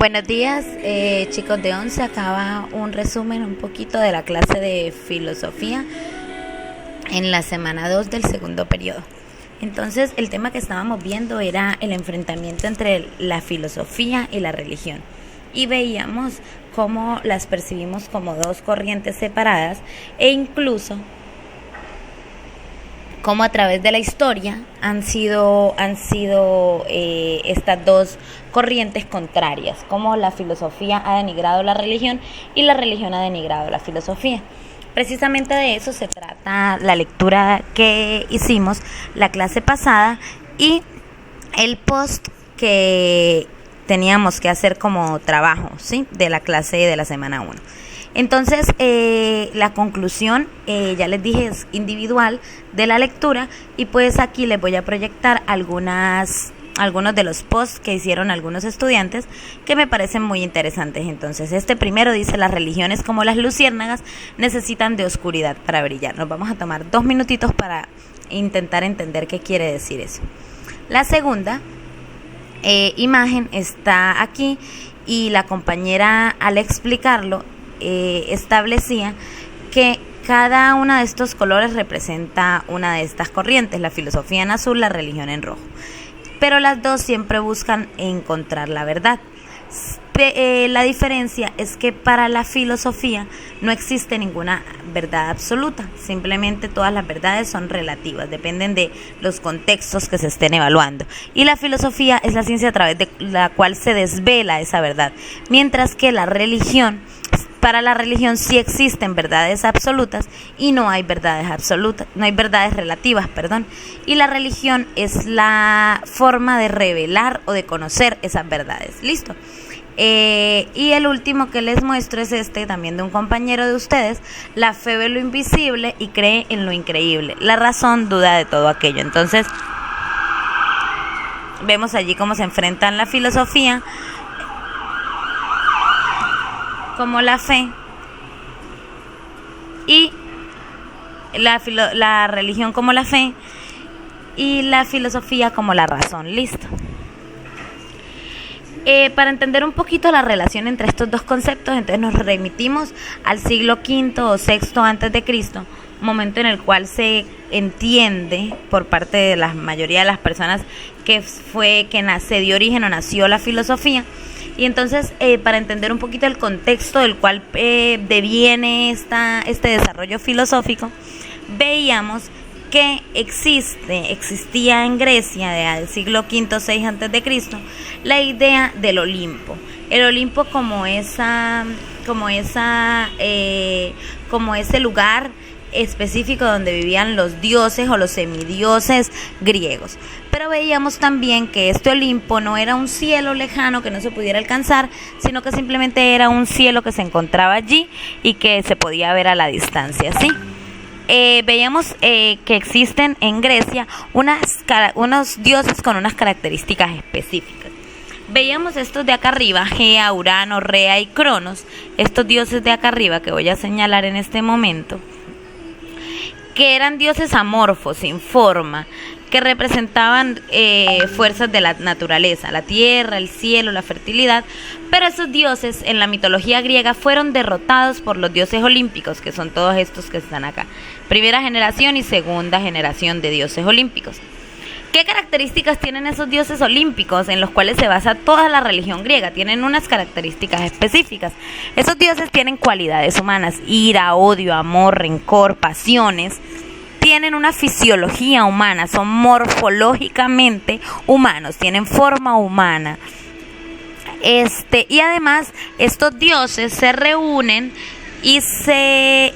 Buenos días, chicos de 11. Acaba un resumen un poquito de la clase de filosofía en la semana 2 del segundo periodo. Entonces, el tema que estábamos viendo era el enfrentamiento entre la filosofía y la religión. Y veíamos cómo las percibimos como dos corrientes separadas e incluso cómo a través de la historia han sido estas dos corrientes contrarias, cómo la filosofía ha denigrado la religión y la religión ha denigrado la filosofía. Precisamente de eso se trata la lectura que hicimos la clase pasada y el post que teníamos que hacer como trabajo, ¿sí?, de la clase de la semana 1. Entonces, la conclusión, ya les dije, es individual de la lectura y pues aquí les voy a proyectar algunos de los posts que hicieron algunos estudiantes que me parecen muy interesantes. Entonces, este primero dice: las religiones como las luciérnagas necesitan de oscuridad para brillar. Nos vamos a tomar 2 minutitos para intentar entender qué quiere decir eso. La segunda imagen está aquí y la compañera, al explicarlo, establecía que cada uno de estos colores representa una de estas corrientes, la filosofía en azul, la religión en rojo, pero las dos siempre buscan encontrar la verdad. La diferencia es que para la filosofía no existe ninguna verdad absoluta, simplemente todas las verdades son relativas, dependen de los contextos que se estén evaluando, y la filosofía es la ciencia a través de la cual se desvela esa verdad, mientras que para la religión sí existen verdades absolutas y no hay verdades absolutas, no hay verdades relativas, y la religión es la forma de revelar o de conocer esas verdades. ¿Listo? Y el último que les muestro es este, también de un compañero de ustedes: la fe ve lo invisible y cree en lo increíble, la razón duda de todo aquello. Entonces, vemos allí cómo se enfrentan la filosofía como la fe y la religión como la fe y la filosofía como la razón. Listo. Para entender un poquito la relación entre estos dos conceptos, entonces nos remitimos al siglo V o VI antes de Cristo, momento en el cual se entiende por parte de la mayoría de las personas que se dio origen o nació la filosofía. Y entonces, para entender un poquito el contexto del cual deviene este desarrollo filosófico, veíamos que existía en Grecia del siglo V o VI antes de Cristo la idea del Olimpo. El Olimpo como ese lugar específico donde vivían los dioses o los semidioses griegos. Pero veíamos también que este Olimpo no era un cielo lejano que no se pudiera alcanzar, sino que simplemente era un cielo que se encontraba allí y que se podía ver a la distancia, ¿sí? Veíamos que existen en Grecia unos dioses con unas características específicas. Veíamos estos de acá arriba: Gea, Urano, Rea y Cronos, estos dioses de acá arriba que voy a señalar en este momento, que eran dioses amorfos, sin forma, que representaban fuerzas de la naturaleza, la tierra, el cielo, la fertilidad. Pero esos dioses en la mitología griega fueron derrotados por los dioses olímpicos, que son todos estos que están acá: primera generación y segunda generación de dioses olímpicos. ¿Qué características tienen esos dioses olímpicos en los cuales se basa toda la religión griega? Tienen unas características específicas. Esos dioses tienen cualidades humanas: ira, odio, amor, rencor, pasiones. Tienen una fisiología humana, son morfológicamente humanos, tienen forma humana. Y además, estos dioses se reúnen y se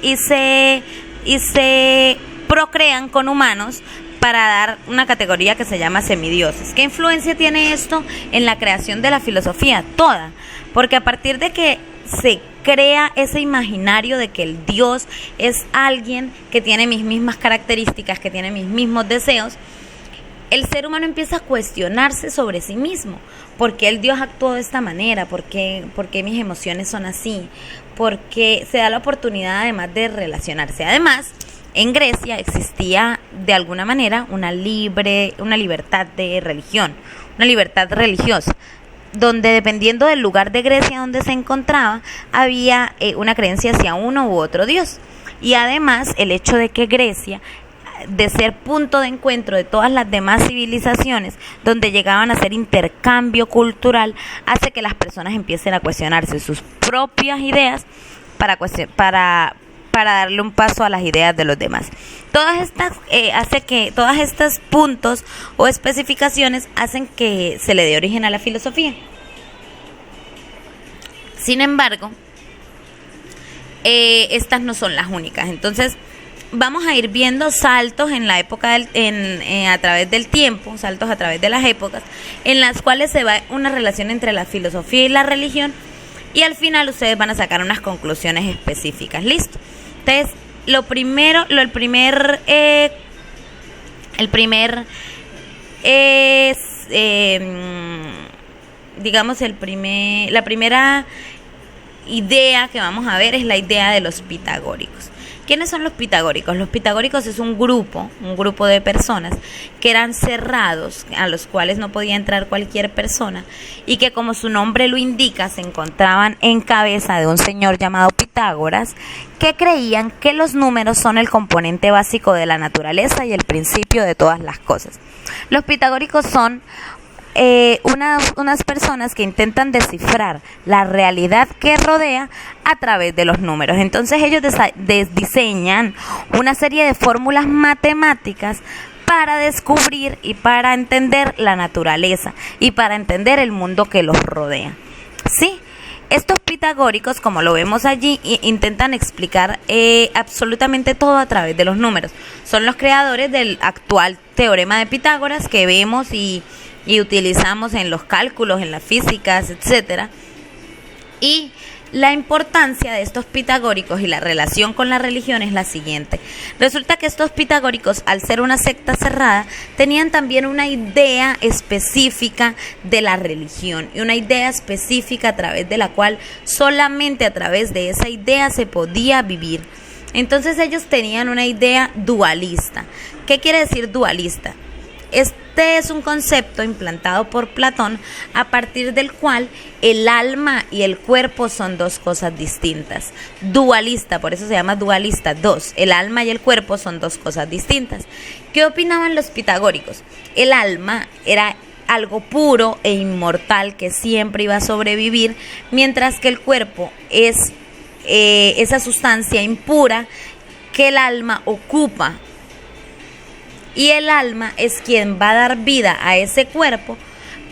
procrean con humanos para dar una categoría que se llama semidioses. ¿Qué influencia tiene esto en la creación de la filosofía? Toda, porque a partir de que se crea ese imaginario de que el Dios es alguien que tiene mis mismas características, que tiene mis mismos deseos, el ser humano empieza a cuestionarse sobre sí mismo. ¿Por qué el Dios actuó de esta manera? ¿Por qué mis emociones son así? Porque se da la oportunidad además de relacionarse. Además, en Grecia existía de alguna manera una libertad de religión, una libertad religiosa. donde dependiendo del lugar de Grecia donde se encontraba, había una creencia hacia uno u otro dios. Y además el hecho de que Grecia, de ser punto de encuentro de todas las demás civilizaciones, donde llegaban a hacer intercambio cultural, hace que las personas empiecen a cuestionarse sus propias ideas para darle un paso a las ideas de los demás. Todas estas todos estos puntos o especificaciones hacen que se le dé origen a la filosofía. Sin embargo, estas no son las únicas. Entonces, vamos a ir viendo saltos en la época a través del tiempo, saltos a través de las épocas, en las cuales se va una relación entre la filosofía y la religión, y al final ustedes van a sacar unas conclusiones específicas. ¿Listo? Entonces, la primera idea que vamos a ver es la idea de los pitagóricos. ¿Quiénes son los pitagóricos? Los pitagóricos es un grupo de personas que eran cerrados, a los cuales no podía entrar cualquier persona, y que, como su nombre lo indica, se encontraban en cabeza de un señor llamado Pitágoras, que creían que los números son el componente básico de la naturaleza y el principio de todas las cosas. Los pitagóricos son unas personas que intentan descifrar la realidad que rodea a través de los números. Entonces ellos diseñan una serie de fórmulas matemáticas para descubrir y para entender la naturaleza y para entender el mundo que los rodea. ¿Sí? Estos pitagóricos, como lo vemos allí, intentan explicar absolutamente todo a través de los números. Son los creadores del actual teorema de Pitágoras que vemos y utilizamos en los cálculos, en las físicas, etcétera. Y la importancia de estos pitagóricos y la relación con la religión es la siguiente. Resulta que estos pitagóricos, al ser una secta cerrada, tenían también una idea específica de la religión y una idea específica a través de la cual solamente a través de esa idea se podía vivir. Entonces ellos tenían una idea dualista. ¿Qué quiere decir dualista? Este es un concepto implantado por Platón, a partir del cual el alma y el cuerpo son dos cosas distintas. Dualista, por eso se llama dualista, dos. El alma y el cuerpo son dos cosas distintas. ¿Qué opinaban los pitagóricos? El alma era algo puro e inmortal que siempre iba a sobrevivir, mientras que el cuerpo es esa sustancia impura que el alma ocupa. Y el alma es quien va a dar vida a ese cuerpo,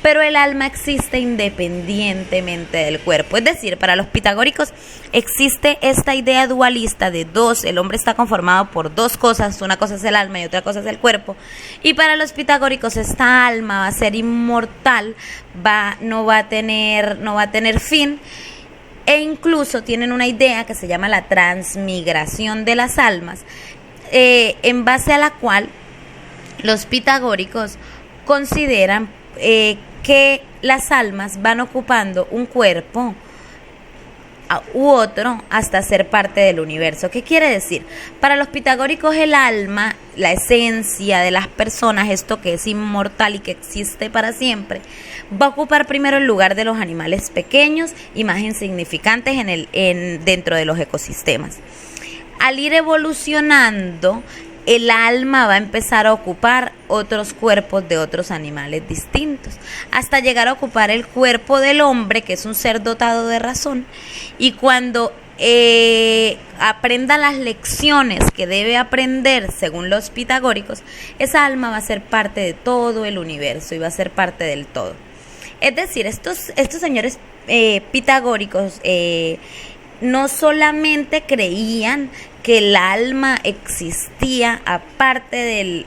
pero el alma existe independientemente del cuerpo. Es decir, para los pitagóricos existe esta idea dualista de dos. El hombre está conformado por dos cosas, una cosa es el alma y otra cosa es el cuerpo. Y para los pitagóricos esta alma va a ser inmortal, no va a tener fin. E incluso tienen una idea que se llama la transmigración de las almas, en base a la cual los pitagóricos consideran que las almas van ocupando un cuerpo u otro hasta ser parte del universo. ¿Qué quiere decir? Para los pitagóricos el alma, la esencia de las personas, esto que es inmortal y que existe para siempre, va a ocupar primero el lugar de los animales pequeños y más insignificantes dentro de los ecosistemas. Al ir evolucionando, el alma va a empezar a ocupar otros cuerpos de otros animales distintos, hasta llegar a ocupar el cuerpo del hombre, que es un ser dotado de razón, y cuando aprenda las lecciones que debe aprender según los pitagóricos, esa alma va a ser parte de todo el universo y va a ser parte del todo. Es decir, estos señores pitagóricos no solamente creían que el alma existía aparte del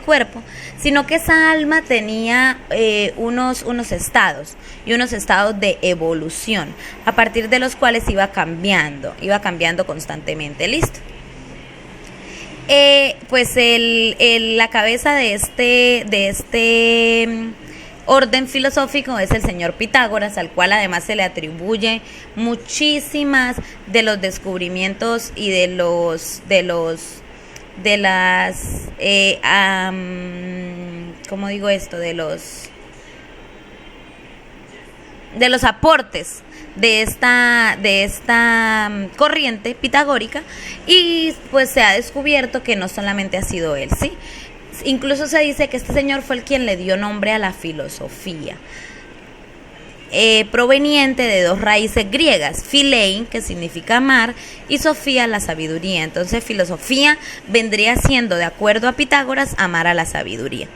cuerpo, sino que esa alma tenía unos estados de evolución, a partir de los cuales iba cambiando constantemente. ¿Listo? Pues la cabeza de este orden filosófico es el señor Pitágoras, al cual además se le atribuye muchísimas de los descubrimientos y de las ¿cómo digo esto? de los aportes de esta corriente pitagórica, y pues se ha descubierto que no solamente ha sido él, ¿sí? Incluso se dice que este señor fue el quien le dio nombre a la filosofía, proveniente de dos raíces griegas, philein, que significa amar, y sofía, la sabiduría. Entonces filosofía vendría siendo, de acuerdo a Pitágoras, amar a la sabiduría.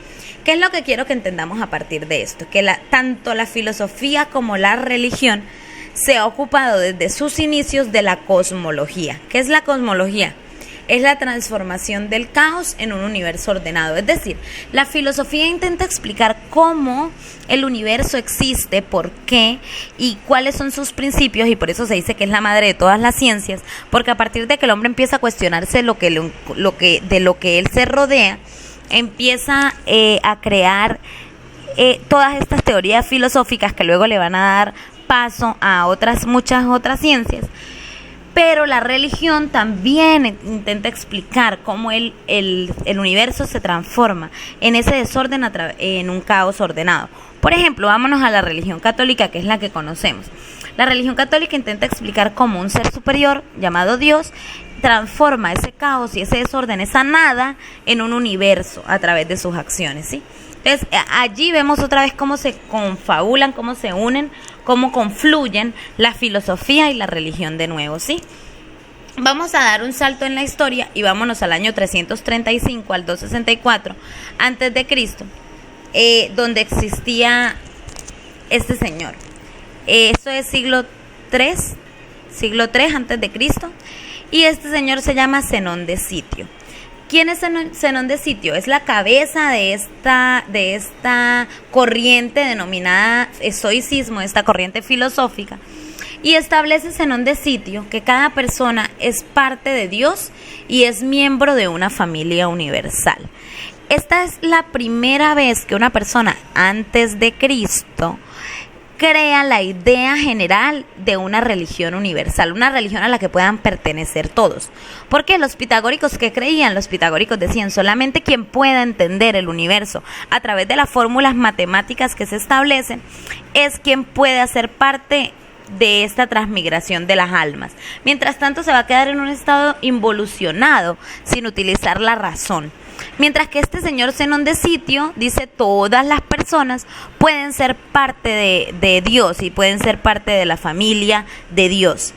¿Qué es lo que quiero que entendamos a partir de esto? Que tanto la filosofía como la religión se ha ocupado desde sus inicios de la cosmología. ¿Qué es la cosmología? Es la transformación del caos en un universo ordenado. Es decir, la filosofía intenta explicar cómo el universo existe, por qué y cuáles son sus principios, y por eso se dice que es la madre de todas las ciencias, porque a partir de que el hombre empieza a cuestionarse de lo que él se rodea, empieza a crear todas estas teorías filosóficas que luego le van a dar paso a muchas otras ciencias. Pero la religión también intenta explicar cómo el universo se transforma en ese desorden en un caos ordenado. Por ejemplo, vámonos a la religión católica, que es la que conocemos. La religión católica intenta explicar cómo un ser superior llamado Dios transforma ese caos y ese desorden, esa nada, en un universo a través de sus acciones, ¿sí? Entonces, allí vemos otra vez cómo se confabulan, cómo se unen, cómo confluyen la filosofía y la religión de nuevo, ¿sí? Vamos a dar un salto en la historia y vámonos al año 335 al 264 antes de Cristo, donde existía este señor. Esto es siglo III antes de Cristo, y este señor se llama Zenón de Sitio. ¿Quién es Zenón de Sitio? Es la cabeza de esta corriente denominada estoicismo, esta corriente filosófica, y establece Zenón de Sitio que cada persona es parte de Dios y es miembro de una familia universal. Esta es la primera vez que una persona antes de Cristo crea la idea general de una religión universal, una religión a la que puedan pertenecer todos. Porque los pitagóricos, ¿qué creían? Los pitagóricos decían: solamente quien pueda entender el universo a través de las fórmulas matemáticas que se establecen es quien puede hacer parte de esta transmigración de las almas. Mientras tanto, se va a quedar en un estado involucionado sin utilizar la razón. Mientras que este señor Zenón de Sitio dice: todas las personas pueden ser parte de Dios y pueden ser parte de la familia de Dios.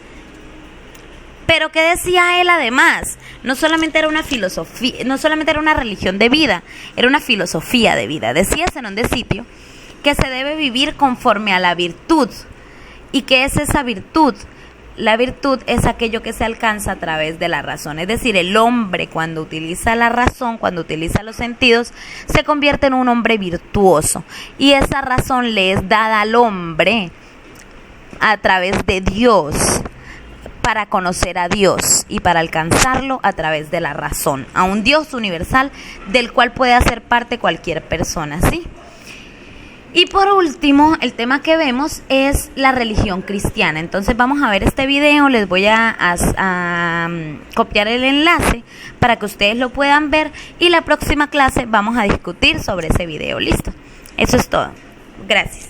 Pero ¿qué decía él además? No solamente era una filosofía, no solamente era una religión de vida, era una filosofía de vida. Decía Zenón de Sitio que se debe vivir conforme a la virtud. ¿Y qué es esa virtud? La virtud es aquello que se alcanza a través de la razón. Es decir, el hombre, cuando utiliza la razón, cuando utiliza los sentidos, se convierte en un hombre virtuoso. Y esa razón le es dada al hombre a través de Dios, para conocer a Dios y para alcanzarlo a través de la razón, a un Dios universal del cual puede hacer parte cualquier persona, ¿sí? Y por último, el tema que vemos es la religión cristiana. Entonces vamos a ver este video, les voy a copiar el enlace para que ustedes lo puedan ver, y la próxima clase vamos a discutir sobre ese video. ¿Listo? Eso es todo. Gracias.